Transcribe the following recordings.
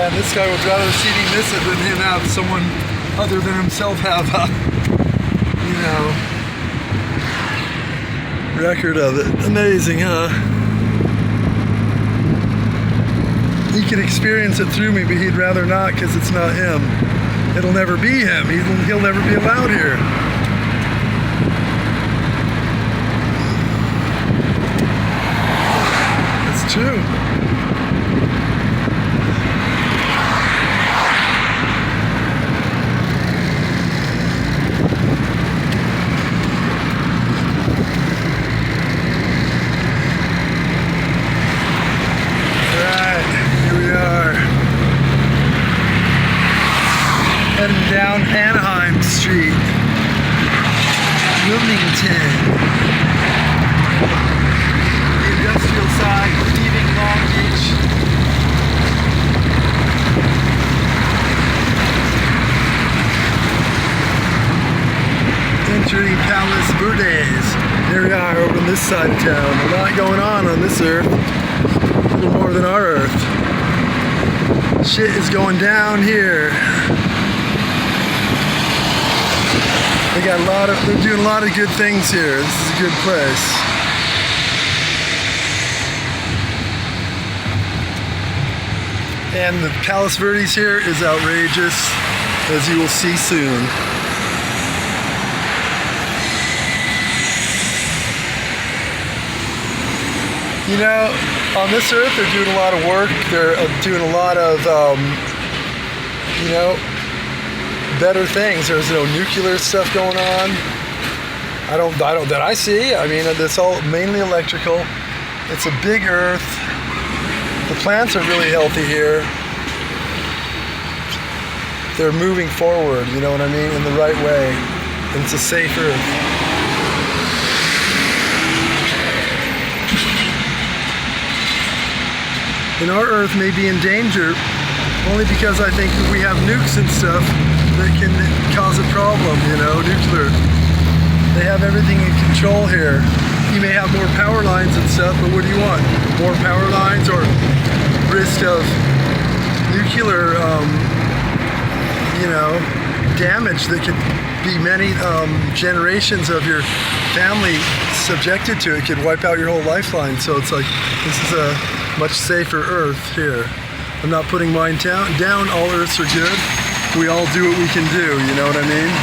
Yeah, and this guy would rather see me miss it than him have someone other than himself have a, record of it. Amazing, huh? He could experience it through me, but he'd rather not because it's not him. It'll never be him. He'll never be allowed here. It's true. Heading down Anaheim Street, Wilmington, the industrial side, leaving Long Beach. Entering Palos, Verdes. There we are over on this side of town. A lot going on this earth, a little more than our earth. Shit is going down here. They're doing a lot of good things here. This is a good place. And the Palos Verdes here is outrageous, as you will see soon. You know, on this earth, they're doing a lot of work. They're doing a lot of, better things. There's no nuclear stuff going on. That I see. I mean, it's all mainly electrical. It's a big earth. The plants are really healthy here. They're moving forward, you know what I mean, in the right way. And it's a safe earth. And our earth may be in danger only because I think we have nukes and stuff that can cause a problem, nuclear. They have everything in control here. You may have more power lines and stuff, but what do you want? More power lines or risk of nuclear, damage that could be many generations of your family subjected to it, could wipe out your whole lifeline. So it's like, this is a much safer earth here. I'm not putting mine down. All earths are good. We all do what we can do, you know what I mean?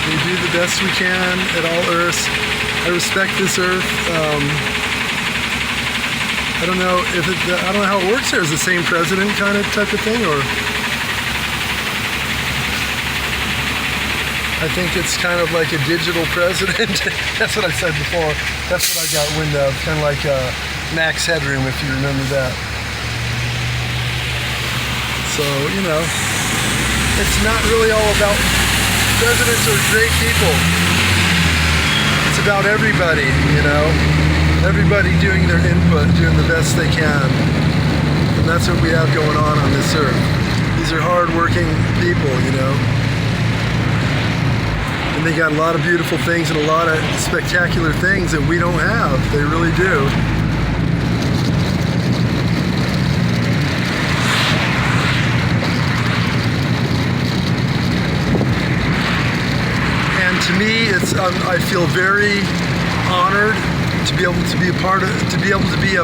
We do the best we can at all earths. I respect this earth. I don't know how it works there. Is the same president kind of type of thing, or? I think it's kind of like a digital president. That's what I said before. That's what I got wind of. Kind of like Max Headroom, if you remember that. So, it's not really all about presidents are great people. It's about everybody, Everybody doing their input, doing the best they can. And that's what we have going on this earth. These are hard-working people, And they got a lot of beautiful things and a lot of spectacular things that we don't have. They really do. And to me, I feel very honored to be able to be a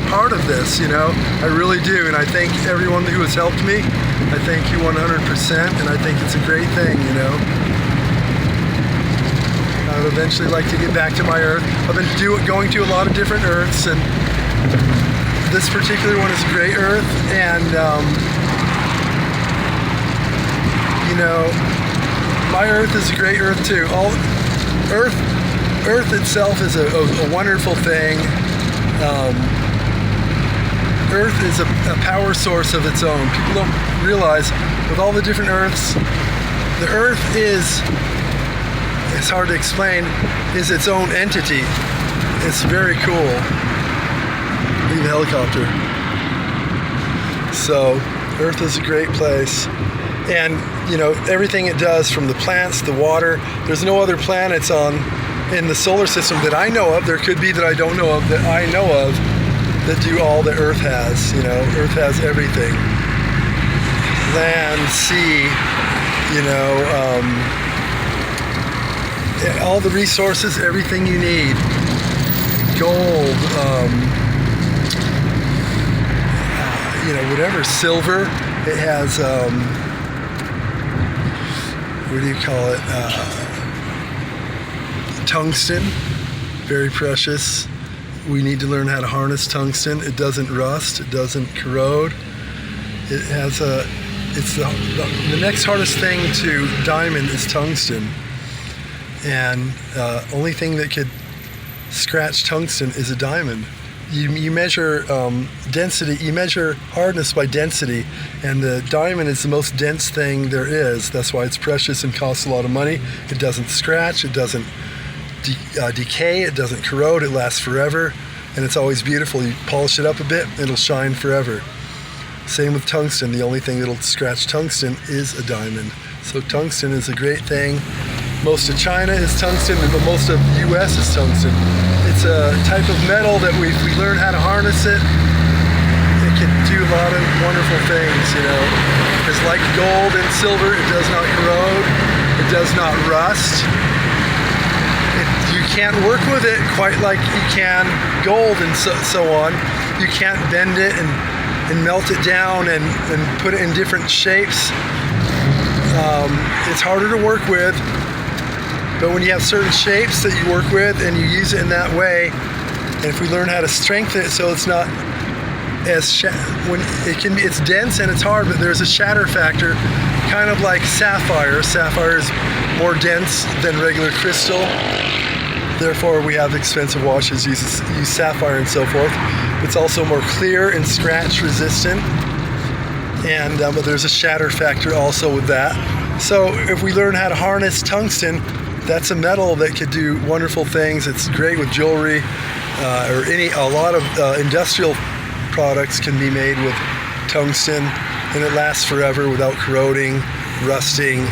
part of this, I really do, and I thank everyone who has helped me. I thank you 100%, and I think it's a great thing, I would eventually like to get back to my earth. I've been going to a lot of different earths, and this particular one is a great earth, and my earth is a great earth too. Earth itself is a wonderful thing. Earth is a power source of its own. People don't realize, with all the different Earths, the Earth is, it's hard to explain, is its own entity. It's very cool. Leave a helicopter. So, Earth is a great place. And, you know, everything it does, from the plants, the water, there's no other planets in the solar system that I know of, there could be that I don't know of, that I know of, that do all that Earth has. You know, Earth has everything. Land, sea, you know, all the resources, everything you need. Gold, you know, whatever, silver. It has, what do you call it? Tungsten, very precious. We need to learn how to harness tungsten. It doesn't rust, it doesn't corrode. It has the next hardest thing to diamond is tungsten. And only thing that could scratch tungsten is a diamond. You measure density, you measure hardness by density, and the diamond is the most dense thing there is. That's why it's precious and costs a lot of money. It doesn't scratch, it doesn't decay, it doesn't corrode, it lasts forever, and it's always beautiful. You polish it up a bit, it'll shine forever. Same with tungsten. The only thing that'll scratch tungsten is a diamond. So tungsten is a great thing. Most of China is tungsten, and most of the US is tungsten. It's a type of metal that we learn how to harness it. It can do a lot of wonderful things, you know. It's like gold and silver. It does not corrode. It does not rust. You can't work with it quite like you can gold and so on. You can't bend it and melt it down and put it in different shapes. It's harder to work with. But when you have certain shapes that you work with and you use it in that way, and if we learn how to strengthen it so it's not as it's dense and it's hard, but there's a shatter factor, kind of like sapphire. Sapphire is more dense than regular crystal. Therefore, we have expensive watches use sapphire and so forth. It's also more clear and scratch resistant, and but there's a shatter factor also with that. So if we learn how to harness tungsten, that's a metal that could do wonderful things. It's great with jewelry, or a lot of industrial products can be made with tungsten, and it lasts forever without corroding, rusting,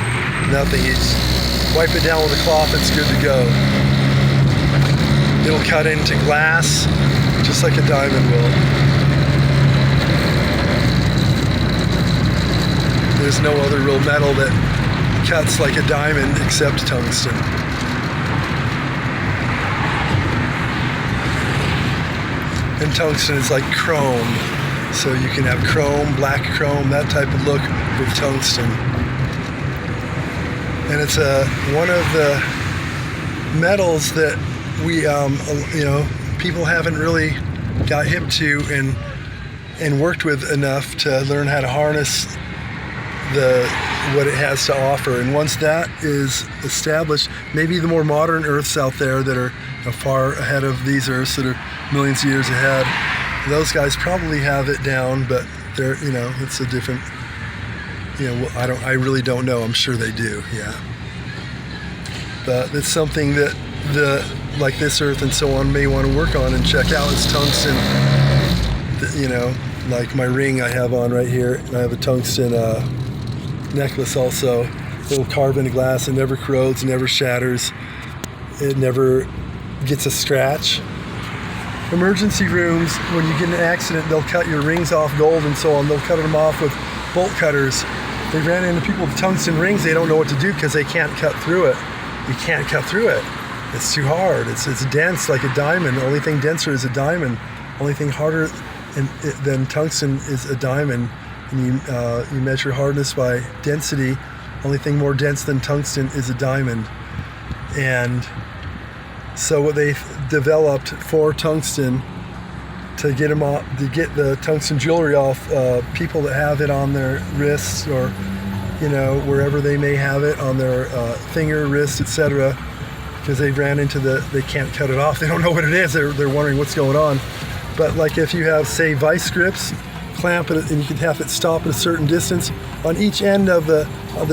nothing. You just wipe it down with a cloth, it's good to go. It'll cut into glass just like a diamond will. There's no other real metal that cuts like a diamond except tungsten. And tungsten is like chrome, so you can have chrome, black chrome, that type of look with tungsten. And it's one of the metals that we, you know, people haven't really got hip to and worked with enough to learn how to harness what it has to offer. And once that is established, maybe the more modern Earths out there that are far ahead of these Earths that are millions of years ahead, those guys probably have it down, but they're, you know, it's a different, you know, I really don't know. I'm sure they do, yeah. But it's something that like this Earth and so on may want to work on and check out. Is tungsten, you know, like my ring I have on right here. I have a tungsten necklace also. It'll carve into glass. It never corrodes, never shatters. It never gets a scratch. Emergency rooms, when you get in an accident, they'll cut your rings off, gold and so on. They'll cut them off with bolt cutters. They ran into people with tungsten rings. They don't know what to do because they can't cut through it. You can't cut through it. It's too hard. It's dense like a diamond. The only thing denser is a diamond. Only thing harder than tungsten is a diamond. And you measure hardness by density. Only thing more dense than tungsten is a diamond. And so what they developed for tungsten to get them off, to get the tungsten jewelry off people that have it on their wrists, or you know, wherever they may have it on their finger, wrist, etc. Because they ran into they can't cut it off. They don't know what it is. They're wondering what's going on. But like if you have, say, vice grips, clamp it, and you can have it stop at a certain distance on each end of the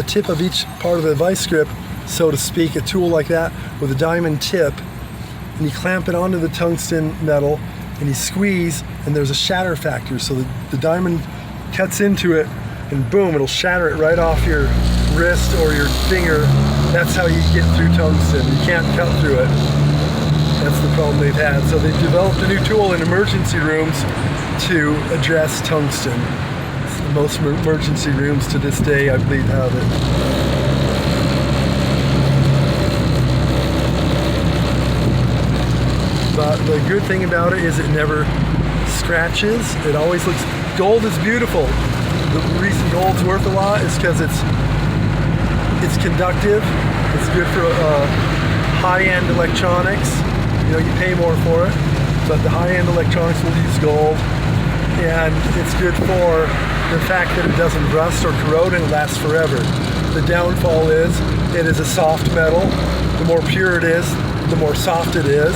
tip of each part of the vice grip, so to speak, a tool like that with a diamond tip, and you clamp it onto the tungsten metal and you squeeze, and there's a shatter factor, so the diamond cuts into it and boom, it'll shatter it right off your wrist or your finger. That's how you get through tungsten. You can't cut through it. That's the problem they've had. So they've developed a new tool in emergency rooms to address tungsten. Most emergency rooms to this day, I believe, have it. But the good thing about it is it never scratches. It always looks, gold is beautiful. The reason gold's worth a lot is because it's conductive. It's good for high-end electronics. You know, you pay more for it, but the high-end electronics will use gold. And it's good for the fact that it doesn't rust or corrode and it lasts forever. The downfall is it is a soft metal. The more pure it is, the more soft it is.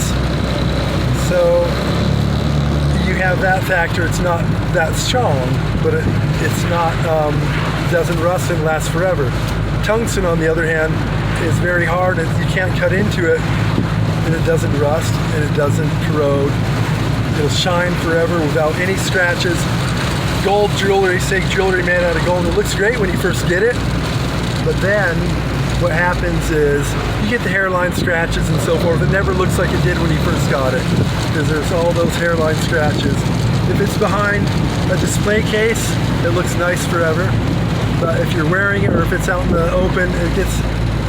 So you have that factor. It's not that strong, but it's not doesn't rust and lasts forever. Tungsten, on the other hand, is very hard and you can't cut into it, and it doesn't rust and it doesn't corrode. It'll shine forever without any scratches. Gold jewelry, say jewelry made out of gold, it looks great when you first get it, but then what happens is you get the hairline scratches and so forth. It never looks like it did when you first got it, because there's all those hairline scratches. If it's behind a display case, it looks nice forever, but if you're wearing it or if it's out in the open, it gets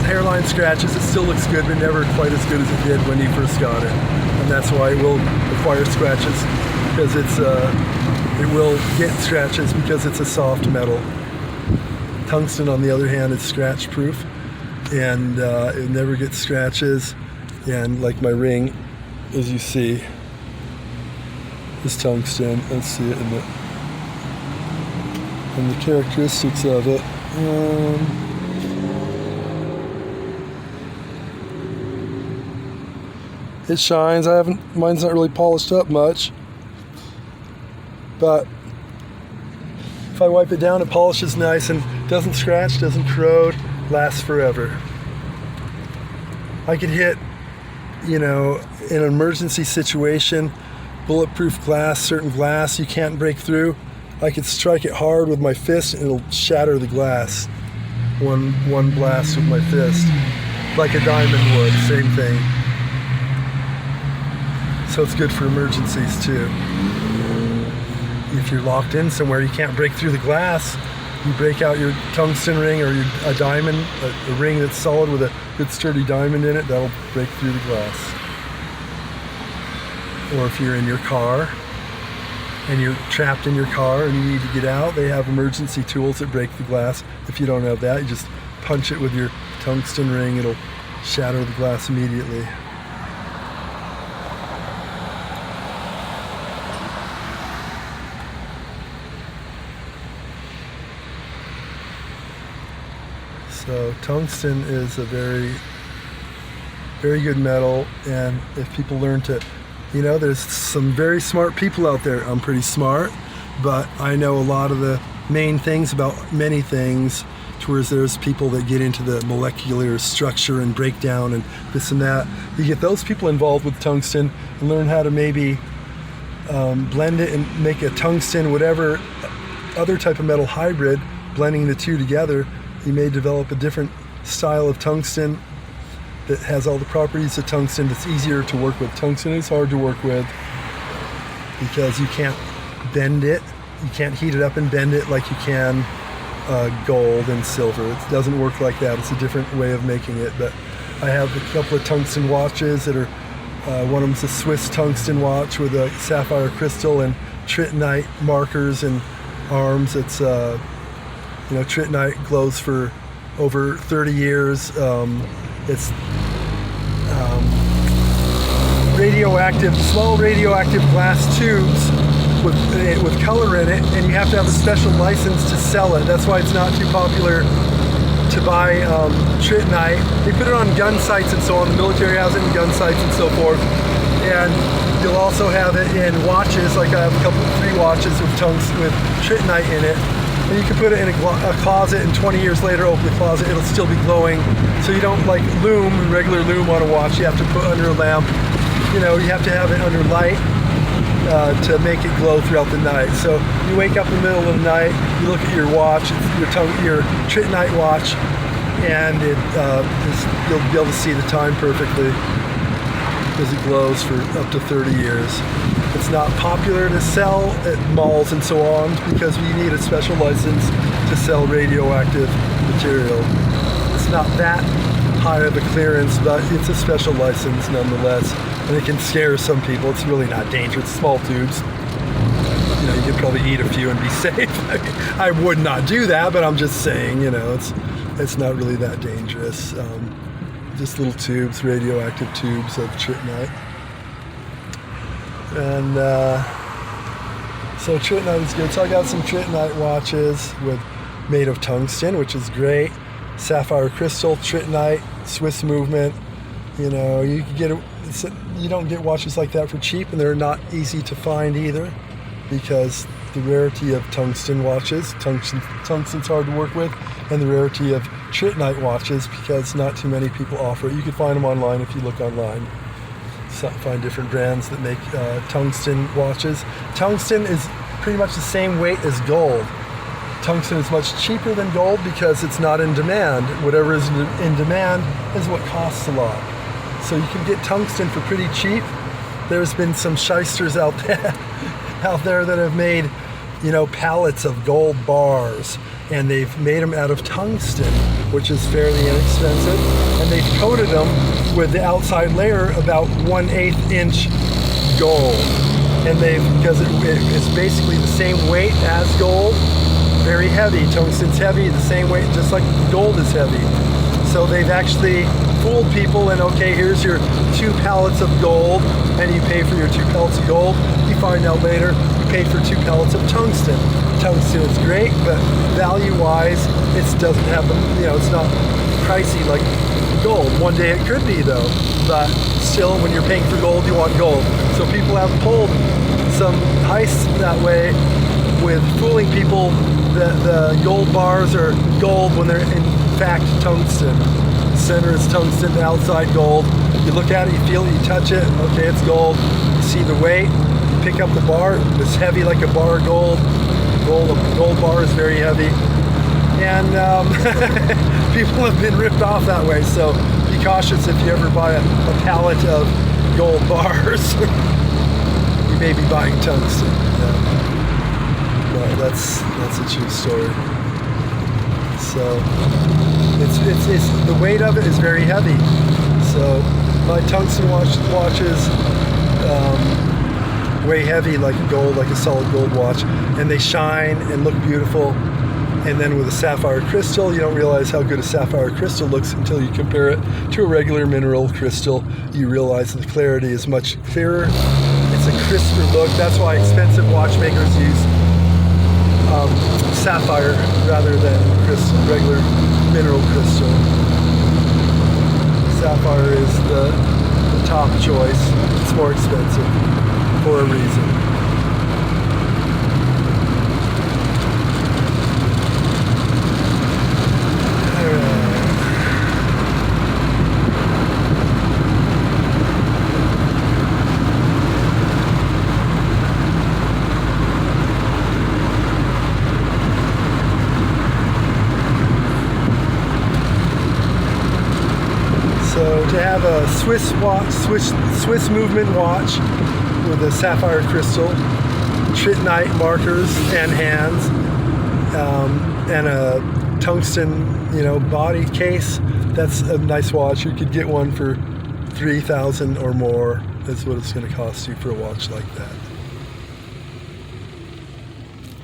hairline scratches. It still looks good, but never quite as good as it did when you first got it. And that's why it will acquire scratches, because it will get scratches because it's a soft metal. Tungsten, on the other hand, is scratch proof, and it never gets scratches. And like my ring, as you see, is tungsten. Let's see it in the characteristics of it. It shines. Mine's not really polished up much, but if I wipe it down, it polishes nice and doesn't scratch, doesn't corrode, lasts forever. I could hit, in an emergency situation, bulletproof glass, certain glass you can't break through. I could strike it hard with my fist and it'll shatter the glass. One blast with my fist, like a diamond would, same thing. So it's good for emergencies too. If you're locked in somewhere, you can't break through the glass, you break out your tungsten ring or a diamond, a ring that's solid with a good sturdy diamond in it, that'll break through the glass. Or if you're in your car and you're trapped in your car and you need to get out, they have emergency tools that break the glass. If you don't have that, you just punch it with your tungsten ring, it'll shatter the glass immediately. So tungsten is a very, very good metal, and if people learn to, there's some very smart people out there. I'm pretty smart, but I know a lot of the main things about many things, whereas there's people that get into the molecular structure and breakdown and this and that. You get those people involved with tungsten and learn how to maybe blend it and make a tungsten, whatever other type of metal hybrid, blending the two together. You may develop a different style of tungsten that has all the properties of tungsten that's easier to work with. Tungsten is hard to work with because you can't bend it. You can't heat it up and bend it like you can gold and silver. It doesn't work like that. It's a different way of making it. But I have a couple of tungsten watches that are, one of them's a Swiss tungsten watch with a sapphire crystal and tritonite markers and arms. It's tritonite glows for over 30 years. It's radioactive, small radioactive glass tubes with color in it, and you have to have a special license to sell it. That's why it's not too popular to buy tritonite. They put it on gun sights and so on. The military has it in gun sights and so forth. And you'll also have it in watches, like I have 3 watches with tritonite in it. And you can put it in a closet, and 20 years later open the closet, it'll still be glowing. So you don't like regular lume on a watch. You have to put under a lamp. You have to have it under light. to make it glow throughout the night. So you wake up in the middle of the night, you look at your watch, your Trittonite watch, and you'll be able to see the time perfectly because it glows for up to 30 years. It's not popular to sell at malls and so on because we need a special license to sell radioactive material. It's not that high of a clearance, but it's a special license nonetheless, and it can scare some people. It's really not dangerous. Small tubes. You know, you could probably eat a few and be safe. I mean, I would not do that, but I'm just saying, you know, it's not really that dangerous. Just little tubes, radioactive tubes of Trittonite. And so Trittonite is good. So I got some Trittonite watches made of tungsten, which is great. Sapphire crystal, Trittonite, Swiss movement. You know, you don't get watches like that for cheap, and they're not easy to find either, because the rarity of tungsten watches, tungsten's hard to work with, and the rarity of Trittonite watches because not too many people offer it. You can find them online if you look online. Find different brands that make tungsten watches. Tungsten is pretty much the same weight as gold. Tungsten is much cheaper than gold because it's not in demand. Whatever is in demand is what costs a lot. So you can get tungsten for pretty cheap. There's been some shysters out there that have made, you know, pallets of gold bars, and they've made them out of tungsten, which is fairly inexpensive, and they've coated them with the outside layer about 1/8 inch gold, and because it's basically the same weight as gold, very heavy. Tungsten's heavy, the same weight, just like gold is heavy. So they've actually fooled people, and okay, here's your 2 pallets of gold, and you pay for your 2 pallets of gold. You find out later you paid for 2 pallets of tungsten. Tungsten is great, but value-wise, it doesn't have it's not pricey like gold. One day it could be though, but still, when you're paying for gold, you want gold. So people have pulled some heists that way with fooling people that the gold bars are gold when they're in fact tungsten. The center is tungsten, the outside gold. You look at it, you feel it, you touch it, okay, it's gold. You see the weight, you pick up the bar, it's heavy like a bar of gold. A gold bar is very heavy. And people have been ripped off that way, so be cautious if you ever buy a pallet of gold bars. You may be buying tungsten. Yeah. Well, that's a true story. So it's the weight of it is very heavy. So my tungsten watches weigh heavy like gold, like a solid gold watch, and they shine and look beautiful. And then with a sapphire crystal, you don't realize how good a sapphire crystal looks until you compare it to a regular mineral crystal. You realize the clarity is much clearer. It's a crisper look. That's why expensive watchmakers use sapphire rather than regular mineral crystal. Sapphire is the top choice. It's more expensive for a reason. So to have a Swiss movement watch with a sapphire crystal, Trittonite markers and hands, and a tungsten, body case, that's a nice watch. You could get one for $3,000 or more. That's what it's going to cost you for a watch like that.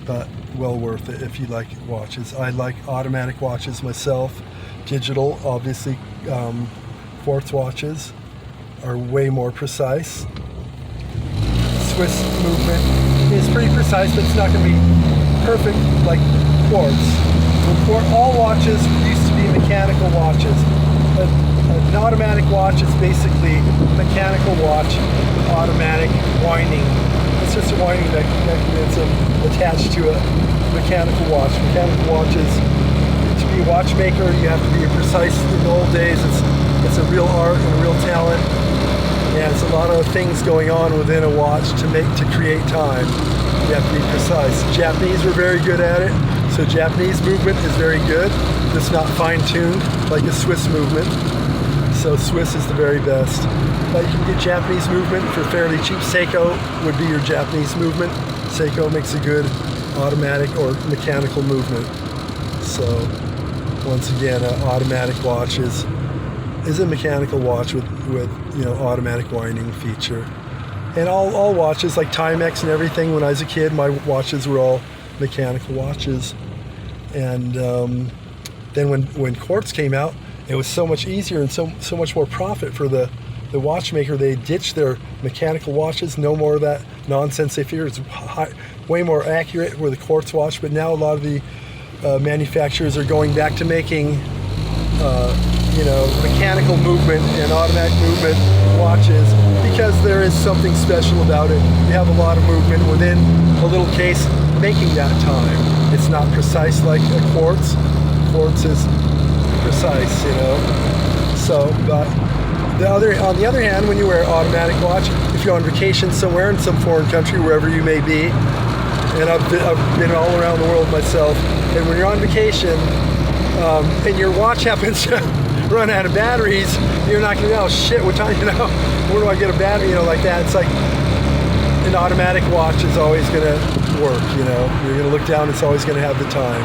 But well worth it if you like watches. I like automatic watches myself. Digital, obviously. Quartz watches are way more precise. Swiss movement is pretty precise, but it's not going to be perfect like quartz. All watches used to be mechanical watches. An automatic watch is basically a mechanical watch with automatic winding. It's just a winding mechanism attached to a mechanical watch. Mechanical watches, to be a watchmaker, you have to be precise. In the old days, it's a real art and a real talent. And it's a lot of things going on within a watch to create time. You have to be precise. Japanese were very good at it, so Japanese movement is very good. It's not fine-tuned like a Swiss movement. So Swiss is the very best. But you can get Japanese movement for fairly cheap. Seiko would be your Japanese movement. Seiko makes a good automatic or mechanical movement. So once again, an automatic watch is a mechanical watch with automatic winding feature. And all watches, like Timex and everything, when I was a kid, my watches were all mechanical watches. And then when quartz came out, it was so much easier and so much more profit for the watchmaker. They ditched their mechanical watches, no more of that nonsense. They figured it's way more accurate with a quartz watch. But now a lot of the manufacturers are going back to making mechanical movement and automatic movement watches, because there is something special about it. You have a lot of movement within a little case, making that time. It's not precise like a quartz. Quartz is precise, So, but on the other hand, when you wear an automatic watch, if you're on vacation somewhere in some foreign country, wherever you may be, and I've been all around the world myself, and when you're on vacation, and your watch happens to run out of batteries, you're not going to know, shit, what time, where do I get a battery, like that. It's like an automatic watch is always going to work, You're going to look down, it's always going to have the time,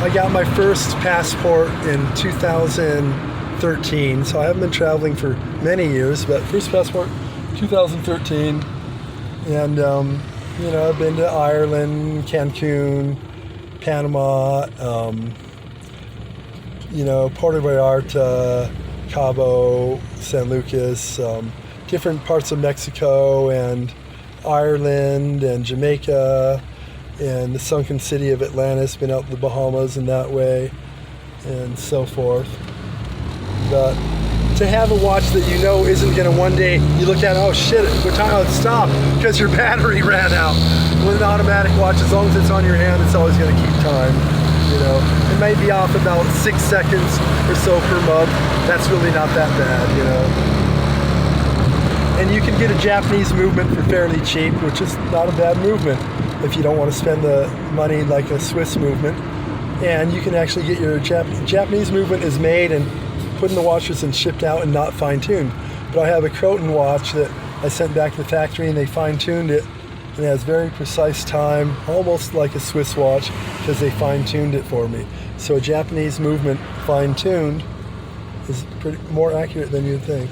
I got my first passport in 2013, so I haven't been traveling for many years, but first passport 2013, and I've been to Ireland, Cancun, Panama, Puerto Vallarta, Cabo, San Lucas, different parts of Mexico and Ireland and Jamaica, and the sunken city of Atlantis, been out to the Bahamas and that way, and so forth. But to have a watch that isn't going to one day, you look at it, oh shit, what time, oh, stop, because your battery ran out. With an automatic watch, as long as it's on your hand, it's always going to keep time. It might be off about 6 seconds or so per month. That's really not that bad, And you can get a Japanese movement for fairly cheap, which is not a bad movement if you don't want to spend the money like a Swiss movement. And you can actually get your Japanese movement is made and put in the watches and shipped out and not fine-tuned. But I have a Croton watch that I sent back to the factory, and they fine-tuned it, and it has very precise time, almost like a Swiss watch, because they fine-tuned it for me. So a Japanese movement fine-tuned is pretty more accurate than you'd think.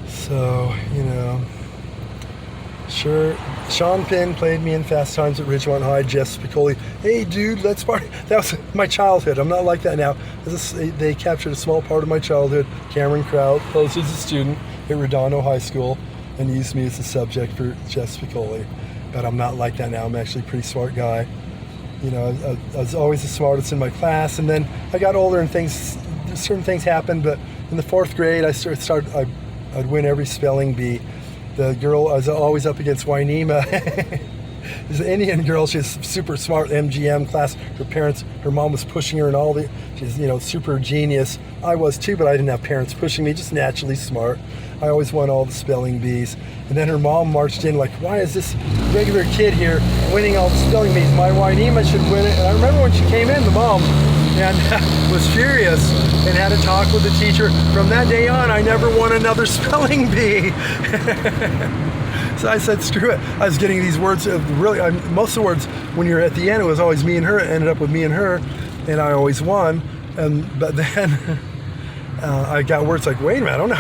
So, sure, Sean Penn played me in Fast Times at Ridgemont High, Jeff Spicoli, hey dude, let's party. That was my childhood. I'm not like that now. They captured a small part of my childhood. Cameron Kraut posed as a student at Redondo High School and used me as a subject for Jeff Spicoli. But I'm not like that now. I'm actually a pretty smart guy. I was always the smartest in my class, and then I got older and certain things happened, but in the 4th grade I'd win every spelling bee. The girl, I was always up against Wainima. She's an Indian girl. She's super smart, MGM class. Her mom was pushing her and she's, super genius. I was too, but I didn't have parents pushing me, just naturally smart. I always won all the spelling bees. And then her mom marched in like, why is this regular kid here winning all the spelling bees? My Wainima should win it. And I remember when she came in, the mom, and was furious and had a talk with the teacher. From that day on, I never won another spelling bee. So I said, screw it. I was getting these words, most of the words, when you're at the end, it was always me and her. It ended up with me and her, and I always won. But then I got words like, wait a minute, I don't know.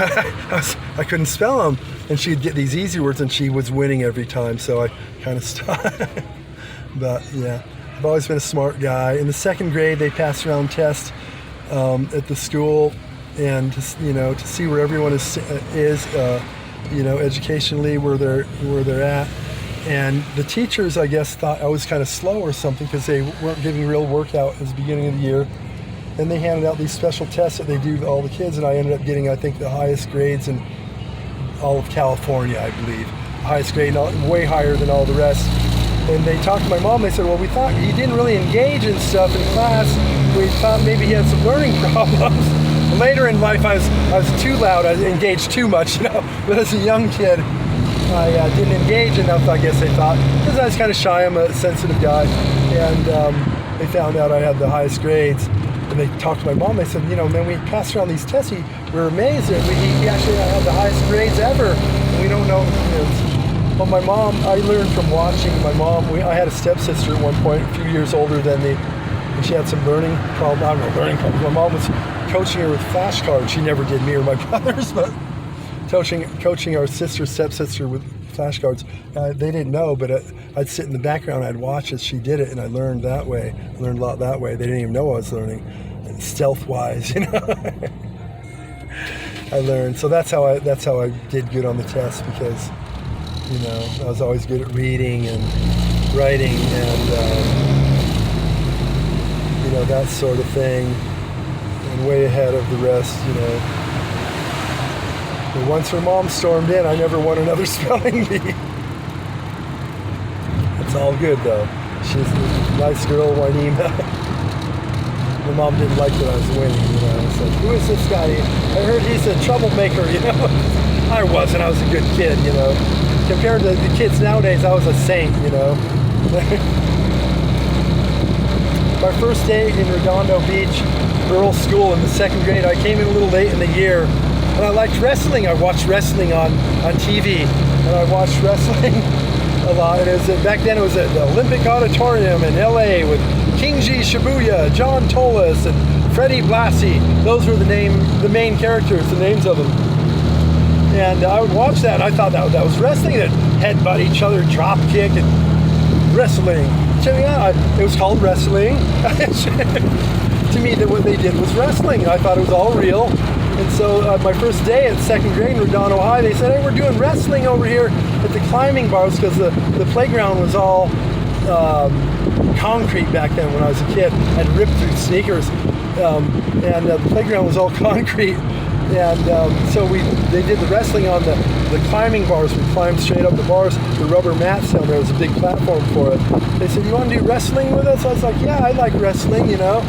I couldn't spell them. And she'd get these easy words, and she was winning every time, so I kind of stopped. But yeah. I've always been a smart guy. In the 2nd grade, they passed around tests at the school, and to see where everyone is educationally, where they're at. And the teachers, I guess, thought I was kind of slow or something, because they weren't giving real work out at the beginning of the year. And they handed out these special tests that they do to all the kids, and I ended up getting, I think, the highest grades in all of California, I believe. Highest grade, way higher than all the rest. And they talked to my mom. They said, well, we thought he didn't really engage in stuff in class. We thought maybe he had some learning problems. Later in life, I was too loud. I engaged too much, you know. But as a young kid, I didn't engage enough, I guess they thought, because I was kind of shy. I'm a sensitive guy. And they found out I had the highest grades. And they talked to my mom. They said, you know, man, we passed around these tests. We were amazed that he actually had the highest grades ever. And we don't know. Well, my mom, I learned from watching my mom. I had a stepsister at one point, a few years older than me, and she had some learning problem. I don't know, learning problems. My mom was coaching her with flashcards. She never did me or my brothers, but coaching our stepsister with flashcards. They didn't know, but I'd sit in the background. I'd watch as she did it, and I learned that way. I learned a lot that way. They didn't even know I was learning, stealth-wise, you know. I learned. So that's how I did good on the test, because, you know, I was always good at reading and writing and, you know, that sort of thing, and way ahead of the rest, you know. But once her mom stormed in, I never won another spelling bee. It's all good, though. She's a nice girl, Juanita. My mom didn't like that I was winning, you know. I said, who is this guy? I heard he's a troublemaker, you know. I wasn't. I was a good kid, you know. Compared to the kids nowadays, I was a saint, you know. My first day in Redondo Beach, girls' school in the second grade, I came in a little late in the year, and I liked wrestling. I watched wrestling on TV, and I watched wrestling a lot. And back then it was at the Olympic Auditorium in LA with Kingji Shibuya, John Tolis, and Freddie Blassie. Those were the main characters, the names of them. And I would watch that, and I thought that was wrestling. That headbutt each other, drop kick, and wrestling. So yeah, it was called wrestling. To me, what they did was wrestling. I thought it was all real. And so my first day at second grade in Redondo High, they said, hey, we're doing wrestling over here at the climbing bars, because the playground was all concrete back then when I was a kid. I'd ripped through sneakers, and the playground was all concrete. And so they did the wrestling on the climbing bars. We climbed straight up the bars, the rubber mats down there. There was a big platform for it. They said, you want to do wrestling with us? I was like, yeah, I like wrestling, you know.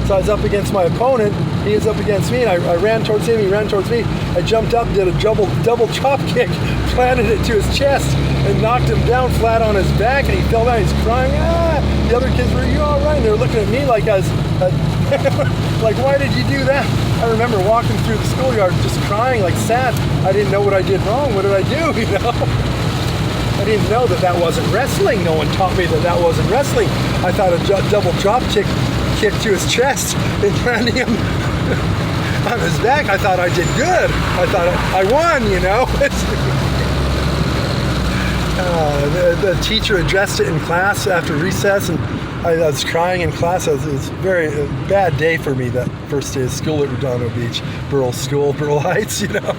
So I was up against my opponent. He was up against me, and I ran towards him. He ran towards me. I jumped up, did a double chop kick, planted it to his chest, and knocked him down flat on his back, and he fell down. He's crying, ah! The other kids were, you all right? And they were looking at me like I was, like, why did you do that? I remember walking through the schoolyard just crying, like sad. I didn't know what I did wrong. What did I do, you know? I didn't know that wasn't wrestling. No one taught me that wasn't wrestling. I thought a double drop kick to his chest and landing him on his back. I thought I did good. I thought I won, you know? The teacher addressed it in class after recess, and I was crying in class. It was a very bad day for me, that first day of school at Redondo Beach. Burl School, Burl Heights, you know.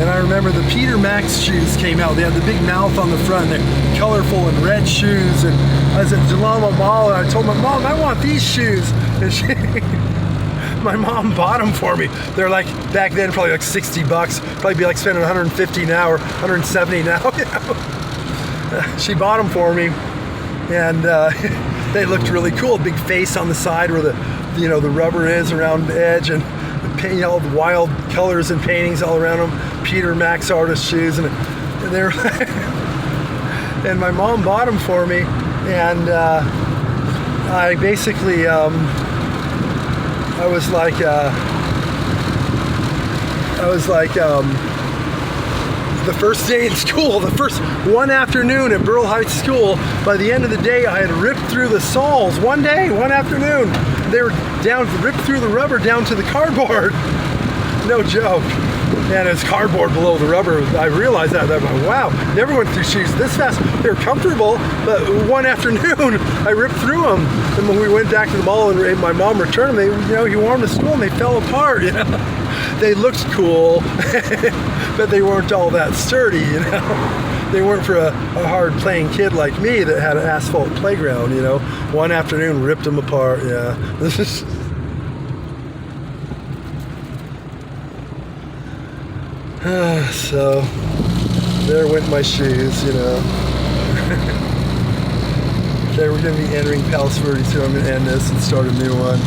And I remember the Peter Max shoes came out. They had the big mouth on the front. They're colorful and red shoes. And I was at Jalama Mall, and I told my mom, I want these shoes. And my mom bought them for me. They're like, back then, probably like $60. Probably be like spending $150 now or $170 now. You know? She bought them for me, and they looked really cool. Big face on the side where the rubber is around the edge, and all the wild colors and paintings all around them. Peter Max artist shoes, and they were and my mom bought them for me, and I basically I was like the first day in school, the first one afternoon at Burl Heights School, by the end of the day I had ripped through the soles. One afternoon, they were ripped through the rubber down to the cardboard. No joke. And it's cardboard below the rubber. I realized that. I'm like, wow, never went through shoes this fast. They were comfortable, but one afternoon I ripped through them. And when we went back to the mall and my mom returned them, he wore them to school and they fell apart. You know, they looked cool, but they weren't all that sturdy. You know, they weren't for a hard playing kid like me that had an asphalt playground, you know. One afternoon ripped them apart. Yeah, this is. So there went my shoes, you know. Okay, we're gonna be entering Palos Verdes, so I'm gonna end this and start a new one.